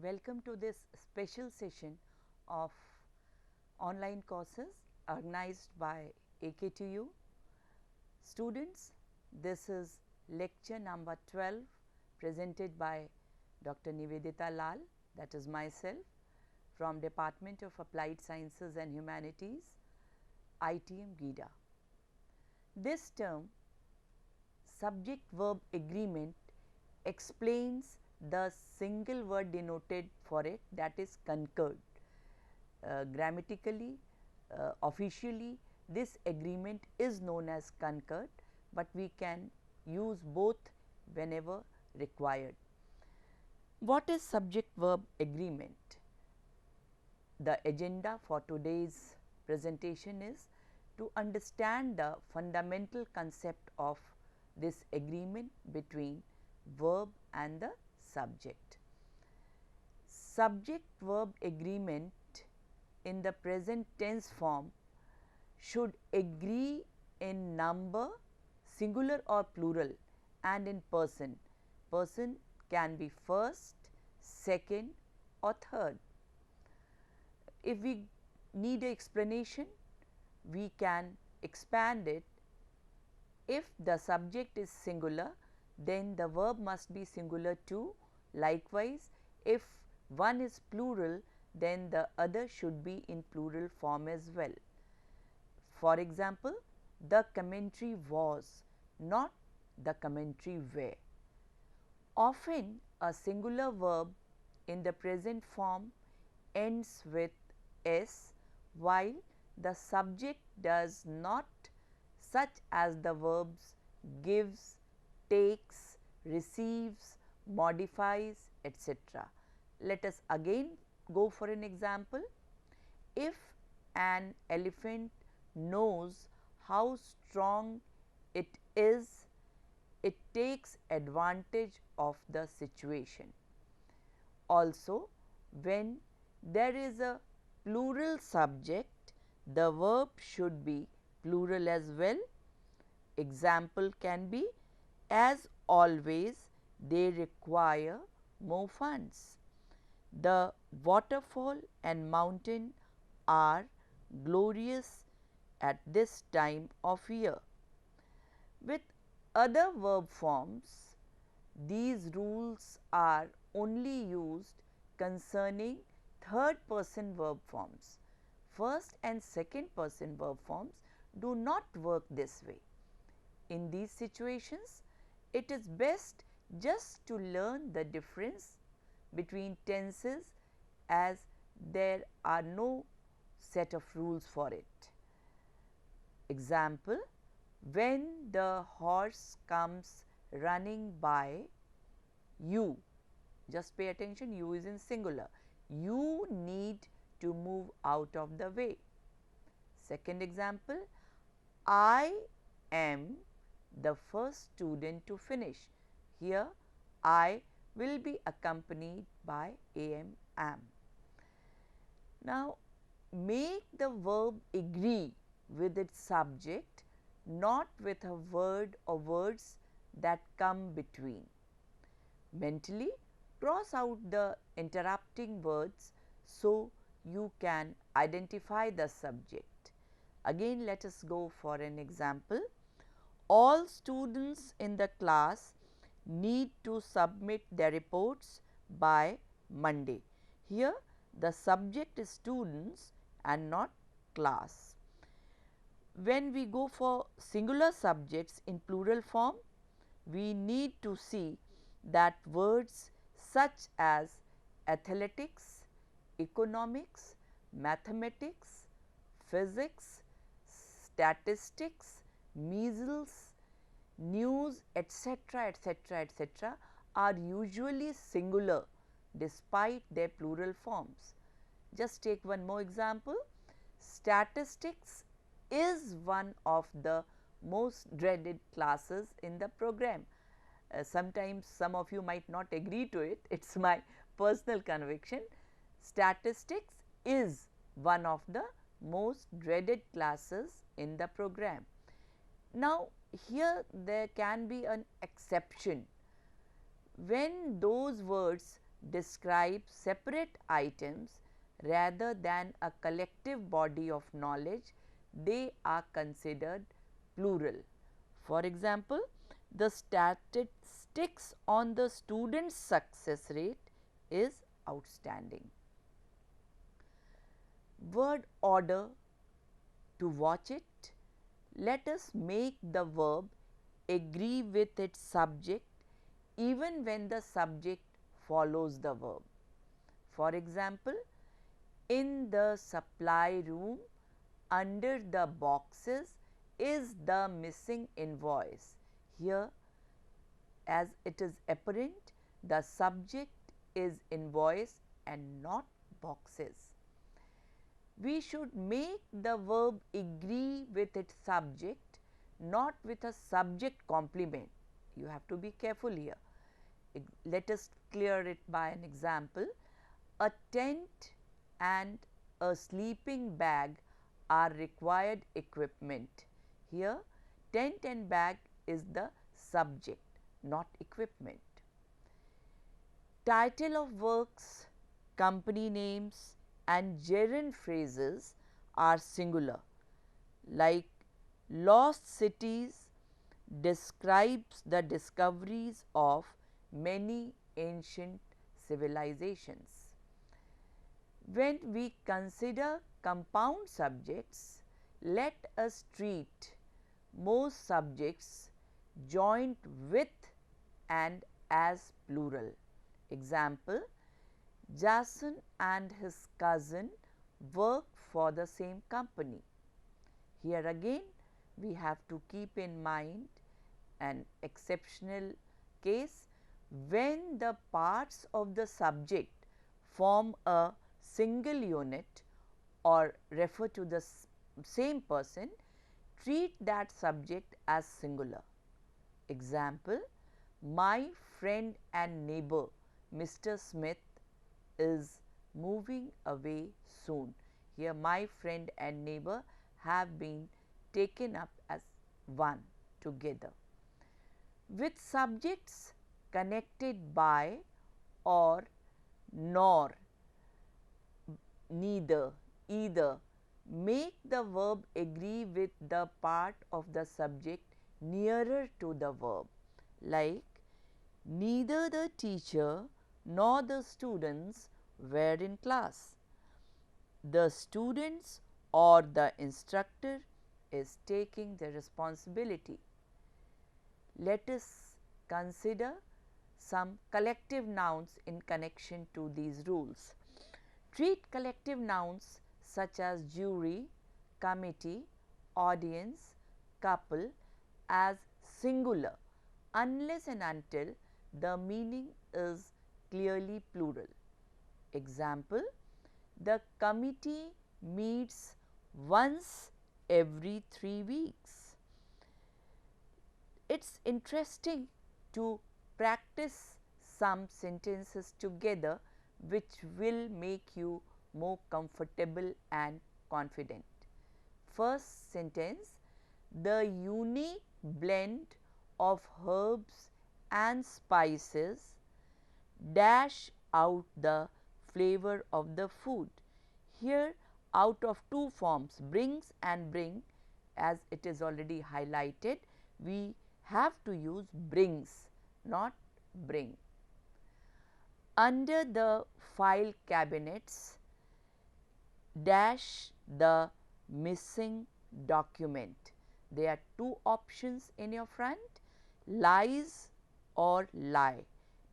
Welcome to this special session of online courses organized by AKTU. Students, this is lecture number 12 presented by Dr. Nivedita Lal, that is myself, from Department of Applied Sciences and Humanities, ITM GIDA. This term subject verb agreement explains the single word denoted for it, that is Concord. Grammatically, officially this agreement is known as Concord, but we can use both whenever required. What is subject verb agreement? The agenda for today's presentation is to understand the fundamental concept of this agreement between verb and the subject. Subject verb agreement in the present tense form should agree in number, singular or plural, and in person. Person can be first, second or third. If we need an explanation, we can expand it. If the subject is singular, then the verb must be singular too. Likewise, if one is plural, then the other should be in plural form as well. For example, the commentary was, not the commentary were. Often a singular verb in the present form ends with s, while the subject does not, such as the verbs gives, takes, receives, modifies, etc. Let us again go for an example. If an elephant knows how strong it is, it takes advantage of the situation. Also, when there is a plural subject, the verb should be plural as well. Example can be, as always they require more funds. The waterfall and mountain are glorious at this time of year. With other verb forms, these rules are only used concerning third person verb forms. First and second person verb forms do not work this way. In these situations, it is best just to learn the difference between tenses, as there are no set of rules for it. Example, when the horse comes running by you, just pay attention, you is in singular, you need to move out of the way. Second example, I am the first student to finish. Here I will be accompanied by am. Now, make the verb agree with its subject, not with a word or words that come between. Mentally cross out the interrupting words so you can identify the subject. Again, let us go for an example. All students in the class need to submit their reports by Monday. Here the subject is students and not class. When we go for singular subjects in plural form, we need to see that words such as athletics, economics, mathematics, physics, statistics, measles, news, etc., etc., etc., are usually singular despite their plural forms. Just take one more example. Statistics is one of the most dreaded classes in the program. Sometimes some of you might not agree to it, it is my personal conviction. Statistics is one of the most dreaded classes in the program. Now, here there can be an exception when those words describe separate items rather than a collective body of knowledge, they are considered plural. For example, the statistics on the student's success rate is outstanding. Word order: to watch it, let us make the verb agree with its subject even when the subject follows the verb. For example, in the supply room under the boxes is the missing invoice. Here, as it is apparent, the subject is invoice and not boxes. We should make the verb agree with its subject, not with a subject complement. You have to be careful here. Let us clear it by an example. A tent and a sleeping bag are required equipment. Here, tent and bag is the subject, not equipment. Title of works, company names and gerund phrases are singular, like Lost Cities describes the discoveries of many ancient civilizations. When we consider compound subjects, let us treat most subjects joined with and as plural. Example, Jason and his cousin work for the same company. Here again, we have to keep in mind an exceptional case when the parts of the subject form a single unit or refer to the same person, treat that subject as singular. Example, my friend and neighbor Mr. Smith is moving away soon. Here my friend and neighbor have been taken up as one together. With subjects connected by or nor, neither, either, make the verb agree with the part of the subject nearer to the verb, like neither the teacher nor the students were in class. The students or the instructor is taking the responsibility. Let us consider some collective nouns in connection to these rules. Treat collective nouns such as jury, committee, audience, couple as singular unless and until the meaning is clearly plural. Example, the committee meets once every 3 weeks. It's interesting to practice some sentences together which will make you more comfortable and confident. First sentence, the unique blend of herbs and spices dash out the flavor of the food. Here, out of two forms, brings and bring, as it is already highlighted, we have to use brings, not bring. Under the file cabinets, dash the missing document. There are two options in your front, lies or lie.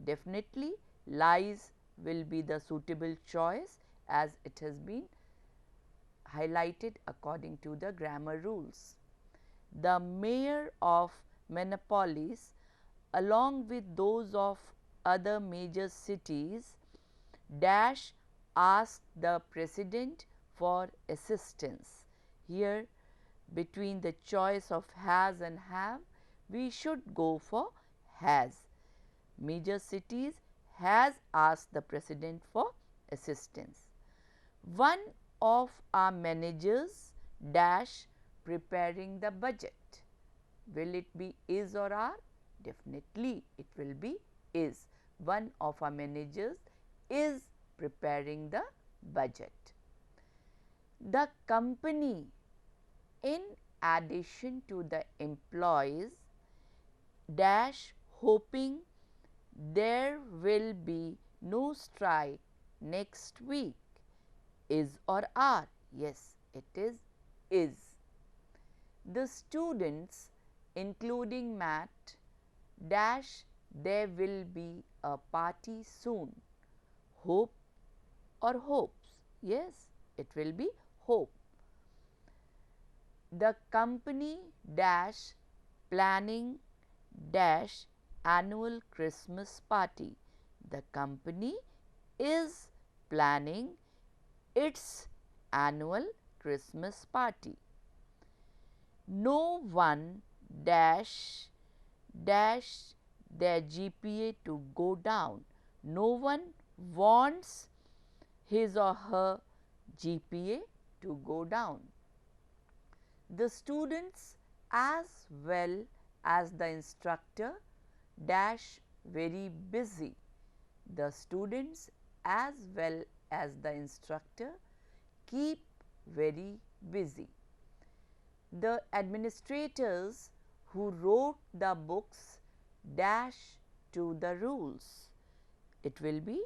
Definitely lies will be the suitable choice as it has been highlighted according to the grammar rules. The mayor of Minneapolis along with those of other major cities dash asked the president for assistance. Here between the choice of has and have, we should go for has. Major cities has asked the president for assistance. One of our managers dash preparing the budget. Will it be is or are? Definitely it will be is. One of our managers is preparing the budget. The company, in addition to the employees, dash hoping there will be no strike next week, is or are? Yes, it is. The students, including Matt, dash there will be a party soon, hope or hopes? Yes, it will be hope. The company dash planning dash annual Christmas party. The company is planning its annual Christmas party. No one dash their GPA to go down. No one wants his or her GPA to go down. The students as well as the instructor dash very busy. The students as well as the instructor keep very busy. The administrators who wrote the books dash to the rules. It will be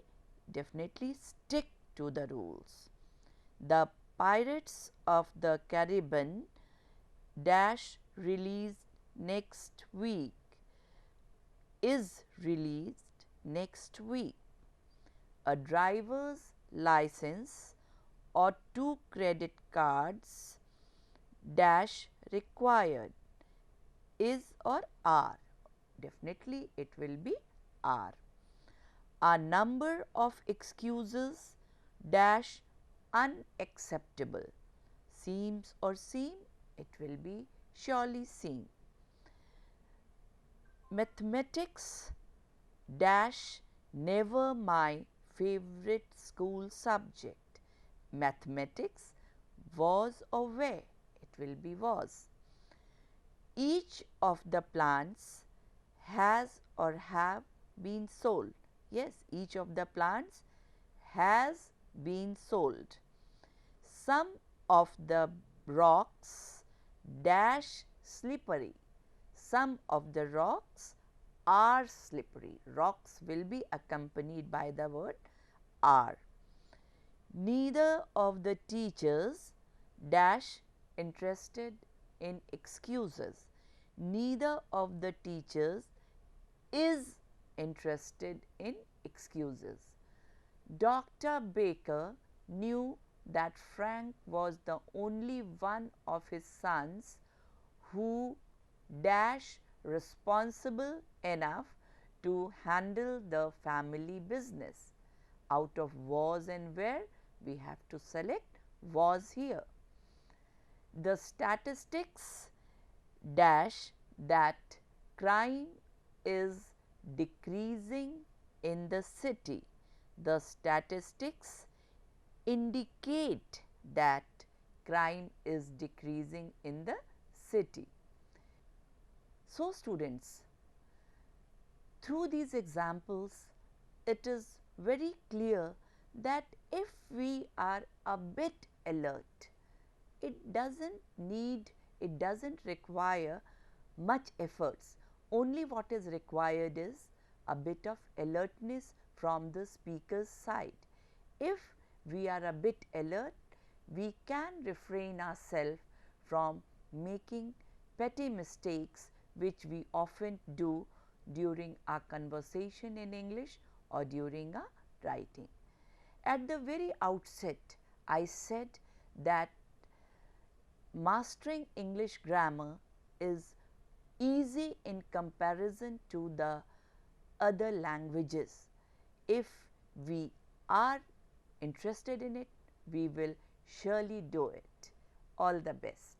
definitely stick to the rules. The Pirates of the Caribbean dash released next week, is released next week. A driver's license or 2 credit cards dash required, is or are? Definitely it will be are. A number of excuses dash unacceptable, seems or seem? It will be surely seem. Mathematics dash never my favorite school subject. Mathematics was or were? It will be was. Each of the plants has or have been sold. Yes, each of the plants has been sold. Some of the rocks dash slippery. Some of the rocks are slippery. Rocks will be accompanied by the word are. Neither of the teachers dash interested in excuses. Neither of the teachers is interested in excuses. Dr. Baker knew that Frank was the only one of his sons who dash responsible enough to handle the family business. Out of was and where, we have to select was here. The statistics dash that crime is decreasing in the city. The statistics indicate that crime is decreasing in the city. So, students, through these examples, it is very clear that if we are a bit alert, it doesn't require much efforts. Only what is required is a bit of alertness from the speaker's side. If we are a bit alert, we can refrain ourselves from making petty mistakes which we often do during our conversation in English or during our writing. At the very outset, I said that mastering English grammar is easy in comparison to the other languages. If we are interested in it, we will surely do it. All the best.